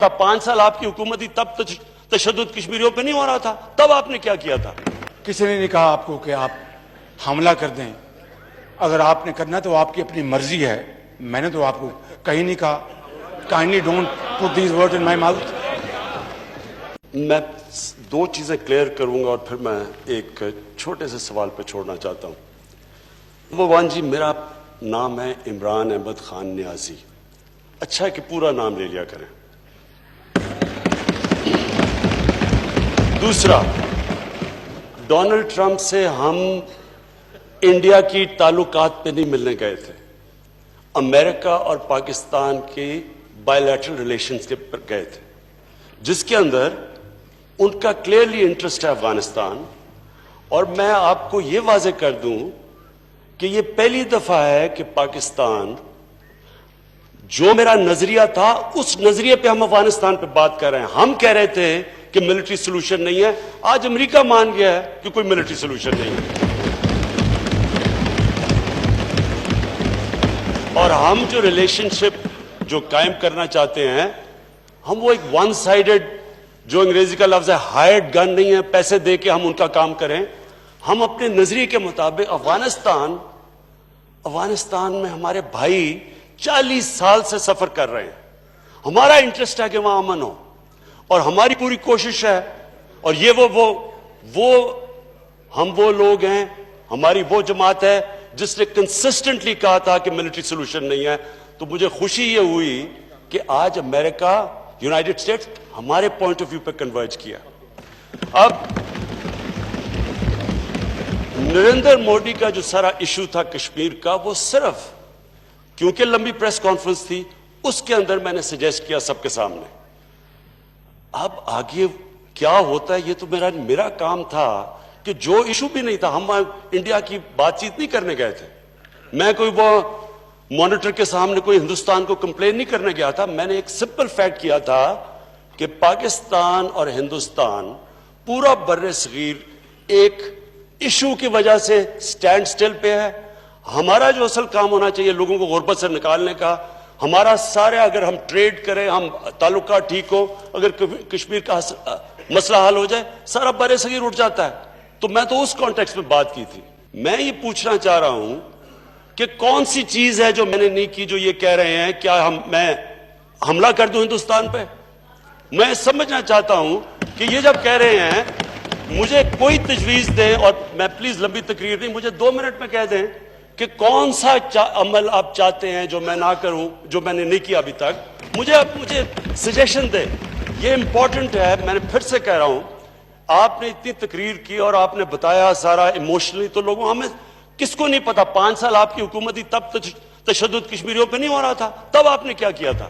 پتا 5 سال آپ کی حکومت تھی تب تشدد کشمیریوں پہ نہیں ہو رہا تھا؟ تب آپ نے کیا کیا تھا؟ کسی نے نہیں کہا آپ کو کہ آپ حملہ کر دیں. اگر آپ نے کرنا تو آپ کی اپنی مرضی ہے. میں نے تو آپ کو کہیں نہیں کہا. Kindly don't put these word in my mouth. میں 2 چیزیں کلیئر کروں گا اور پھر میں ایک چھوٹے سے سوال پہ چھوڑنا چاہتا ہوں. نمبر 1 جی، میرا نام ہے عمران احمد خان نیازی. اچھا ہے کہ پورا نام لے لیا کریں. دوسرا، ڈونلڈ ٹرمپ سے ہم انڈیا کی تعلقات پہ نہیں ملنے گئے تھے، امریکہ اور پاکستان کی بائیلیٹرل ریلیشنز کے پر گئے تھے، جس کے اندر ان کا کلیئرلی انٹرسٹ ہے افغانستان. اور میں آپ کو یہ واضح کر دوں کہ یہ پہلی دفعہ ہے کہ پاکستان، جو میرا نظریہ تھا اس نظریے پہ ہم افغانستان پہ بات کر رہے ہیں. ہم کہہ رہے تھے کہ ملٹری سولوشن نہیں ہے، آج امریکہ مان گیا ہے کہ کوئی ملٹری سولوشن نہیں ہے. اور ہم جو ریلیشن شپ جو قائم کرنا چاہتے ہیں، ہم وہ ایک ون سائیڈڈ، جو انگریزی کا لفظ ہے ہائرڈ گن نہیں ہے، پیسے دے کے ہم ان کا کام کریں. ہم اپنے نظریے کے مطابق افغانستان میں ہمارے بھائی 40 سال سے سفر کر رہے ہیں. ہمارا انٹرسٹ ہے کہ وہاں امن ہو، اور ہماری پوری کوشش ہے. اور یہ ہم وہ لوگ ہیں، ہماری وہ جماعت ہے جس نے کنسسٹنٹلی کہا تھا کہ ملٹری سولوشن نہیں ہے. تو مجھے خوشی یہ ہوئی کہ آج امریکہ، یونائٹڈ اسٹیٹس ہمارے پوائنٹ آف ویو پہ کنورج کیا. اب نریندر مودی کا جو سارا ایشو تھا کشمیر کا، وہ صرف کیونکہ لمبی پریس کانفرنس تھی، اس کے اندر میں نے سجیسٹ کیا سب کے سامنے. اب آگے کیا ہوتا ہے یہ تو میرا کام تھا کہ جو ایشو بھی نہیں تھا، ہم انڈیا کی بات چیت نہیں کرنے گئے تھے. میں کوئی وہ مانیٹر کے سامنے کوئی ہندوستان کو کمپلین نہیں کرنے گیا تھا. میں نے ایک سمپل فیکٹ کیا تھا کہ پاکستان اور ہندوستان پورا بر صغیر ایک ایشو کی وجہ سے سٹینڈ سٹل پہ ہے. ہمارا جو اصل کام ہونا چاہیے لوگوں کو غربت سے نکالنے کا، ہمارا سارے، اگر ہم ٹریڈ کریں، ہم تعلقات ٹھیک ہو، اگر کشمیر کا مسئلہ حل ہو جائے، سارا بر صغیر اٹھ جاتا ہے. تو میں تو اس کانٹیکس میں بات کی تھی. میں یہ پوچھنا چاہ رہا ہوں کہ کون سی چیز ہے جو میں نے نہیں کی جو یہ کہہ رہے ہیں؟ کیا میں حملہ کر دوں ہندوستان پہ؟ میں سمجھنا چاہتا ہوں کہ یہ جب کہہ رہے ہیں، مجھے کوئی تجویز دیں، اور میں پلیز لمبی تقریر نہیں، مجھے 2 منٹ میں کہہ دیں کہ کون سا عمل آپ چاہتے ہیں جو میں نہ کروں، جو میں نے نہیں کیا ابھی تک. مجھے سجیشن دیں. یہ امپورٹنٹ ہے. میں نے پھر سے کہہ رہا ہوں، آپ نے اتنی تقریر کی اور آپ نے بتایا سارا ایموشنلی، تو لوگوں ہمیں کس کو نہیں پتا 5 سال آپ کی حکومت تھی تب تشدد کشمیریوں پہ نہیں ہو رہا تھا؟ تب آپ نے کیا کیا تھا؟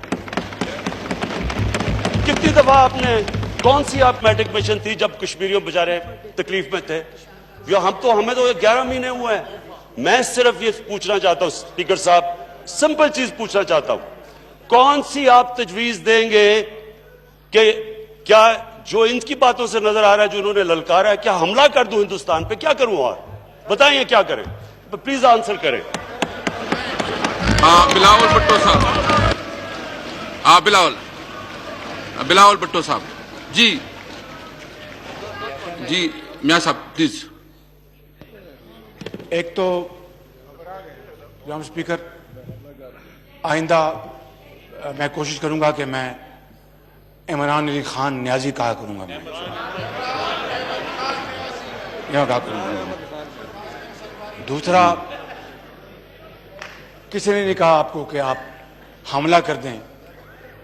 کتنی دفعہ آپ نے، کون سی آپ میٹک مشن تھی جب کشمیریوں بیچارے تکلیف میں تھے؟ ہمیں تو 11 مہینے ہوئے ہیں. میں صرف یہ پوچھنا چاہتا ہوں اسپیکر صاحب، سمپل چیز پوچھنا چاہتا ہوں، کون سی آپ تجویز دیں گے کہ کیا جو ان کی باتوں سے نظر آ رہا ہے، جو انہوں نے للکارا ہے، کیا حملہ کر دوں ہندوستان پہ؟ کیا کروں؟ اور بتائیں کیا کریں؟ پلیز آنسر کریں. بلاول بھٹو صاحب، بلاول بھٹو صاحب. جی میاں صاحب پلیز. ایک تو جناب اسپیکر، آئندہ میں کوشش کروں گا کہ میں عمران علی خان نیازی کہا کروں گا. میں کہا کروں گا. دوسرا، کسی نے نہیں کہا آپ کو کہ آپ حملہ کر دیں.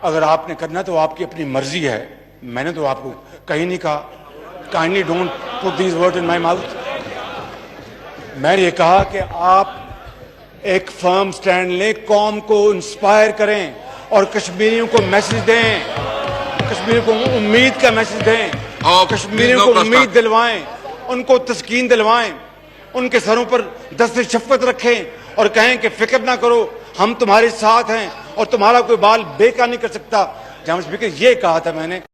اگر آپ نے کرنا تو آپ کی اپنی مرضی ہے. میں نے تو آپ کو کہیں نہیں کہا. Kindly don't put these word in my mouth. میں نے یہ کہا کہ آپ ایک فرم سٹینڈ لیں، قوم کو انسپائر کریں اور کشمیریوں کو میسج دیں، کشمیریوں کو امید کا میسج دیں، کشمیریوں کو امید دلوائیں، ان کو تسکین دلوائیں، ان کے سروں پر دست شفقت رکھیں اور کہیں کہ فکر نہ کرو، ہم تمہارے ساتھ ہیں اور تمہارا کوئی بال بیکار نہیں کر سکتا. جناب اسپیکر، یہ کہا تھا میں نے.